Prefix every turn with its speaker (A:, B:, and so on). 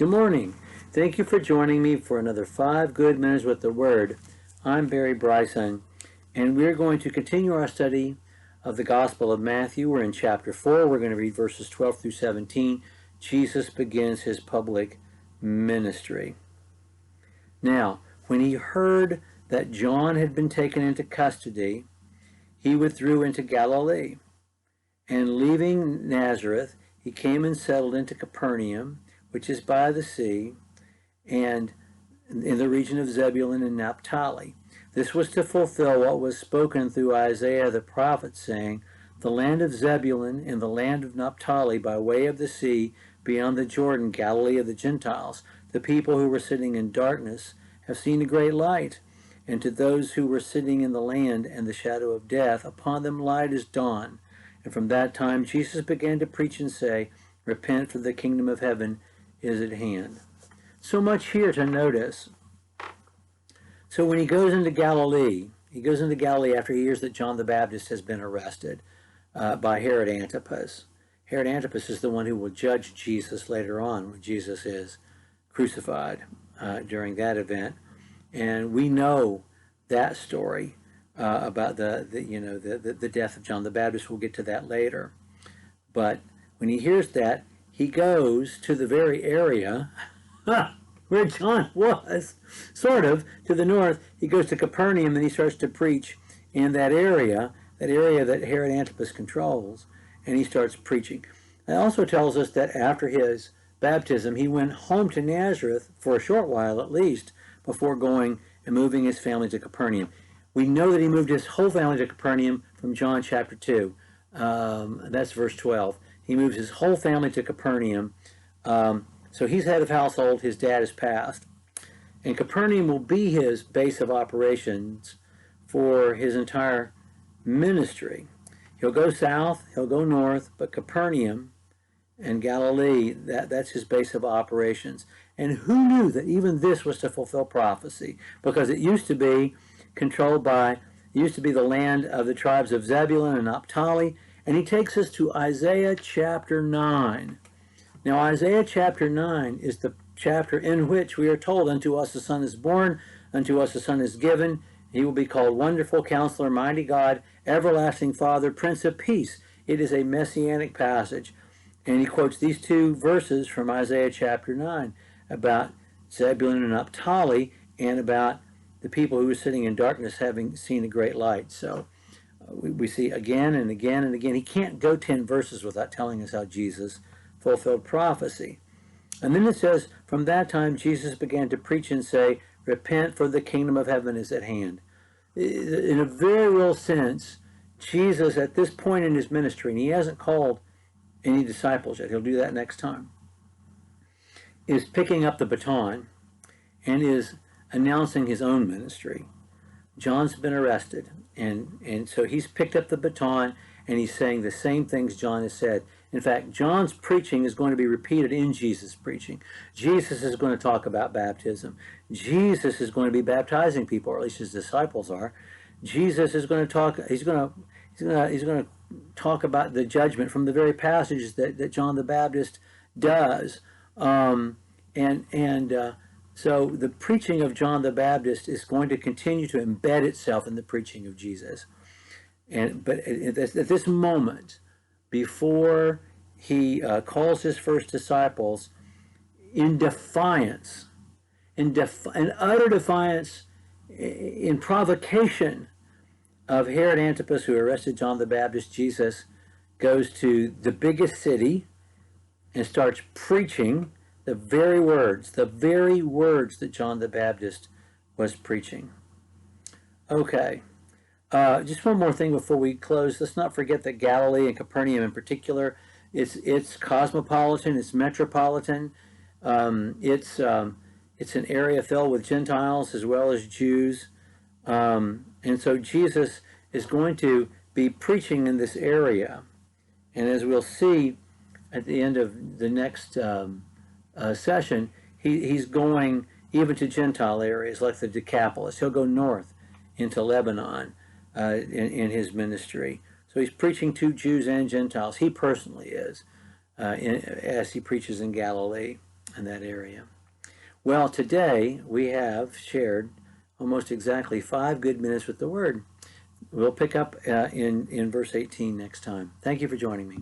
A: Good morning. Thank you for joining me for another 5 good minutes with the Word. I'm Barry Bryson, and we're going to continue our study of the Gospel of Matthew. We're in chapter 4. We're going to read verses 12 through 17. Jesus begins his public ministry. Now, when he heard that John had been taken into custody, he withdrew into Galilee. And leaving Nazareth, he came and settled into Capernaum, which is by the sea, and in the region of Zebulun and Naphtali. This was to fulfill what was spoken through Isaiah the prophet, saying, "The land of Zebulun and the land of Naphtali by way of the sea, beyond the Jordan, Galilee of the Gentiles. The people who were sitting in darkness have seen a great light, and to those who were sitting in the land and the shadow of death, upon them light is dawned." And from that time Jesus began to preach and say, "Repent, for the kingdom of heaven is at hand." So much here to notice. So when he goes into Galilee after he hears that John the Baptist has been arrested by Herod Antipas. Herod Antipas is the one who will judge Jesus later on when Jesus is crucified during that event. And we know that story about the death of John the Baptist. We'll get to that later. But when he hears that, he goes to the very area where John was, sort of, to the north. He goes to Capernaum and he starts to preach in that area that Herod Antipas controls, and he starts preaching. It also tells us that after his baptism, he went home to Nazareth for a short while at least, before going and moving his family to Capernaum. We know that he moved his whole family to Capernaum from John chapter 2. That's verse 12. He moves his whole family to Capernaum. So he's head of household. His dad has passed. And Capernaum will be his base of operations for his entire ministry. He'll go south, he'll go north, but Capernaum and Galilee, that's his base of operations. And who knew that even this was to fulfill prophecy? Because it used to be the land of the tribes of Zebulun and Naphtali. And he takes us to Isaiah chapter 9. Now, Isaiah chapter 9 is the chapter in which we are told, "Unto us a son is born, unto us a son is given. He will be called Wonderful Counselor, Mighty God, Everlasting Father, Prince of Peace." It is a messianic passage. And he quotes these two verses from Isaiah chapter 9 about Zebulun and Naphtali and about the people who were sitting in darkness having seen a great light. So we see again and again and again. He can't go 10 verses without telling us how Jesus fulfilled prophecy. And then it says, from that time Jesus began to preach and say, "Repent, for the kingdom of heaven is at hand." In a very real sense, Jesus at this point in his ministry, and he hasn't called any disciples yet, he'll do that next time, is picking up the baton and is announcing his own ministry. John's been arrested, and so he's picked up the baton and he's saying the same things John has said. In fact, John's preaching is going to be repeated in Jesus' preaching. Jesus is going to talk about baptism. Jesus is going to be baptizing people, or at least his disciples are. Jesus is going to talk. He's going to talk about the judgment from the very passages that John the Baptist does. So the preaching of John the Baptist is going to continue to embed itself in the preaching of Jesus. But at this moment, before he calls his first disciples, in defiance, in utter defiance, in provocation of Herod Antipas, who arrested John the Baptist, Jesus goes to the biggest city and starts preaching the very words that John the Baptist was preaching. Okay. Just one more thing before we close. Let's not forget that Galilee and Capernaum in particular, it's cosmopolitan, it's metropolitan. It's an area filled with Gentiles as well as Jews. And so Jesus is going to be preaching in this area. And as we'll see at the end of the next session, he's going even to Gentile areas like the Decapolis. He'll go north into Lebanon in his ministry. So he's preaching to Jews and Gentiles. He personally is, as he preaches in Galilee. in that area. Well, today we have shared almost exactly 5 good minutes with the Word. We'll pick up in verse 18 next time. Thank you for joining me.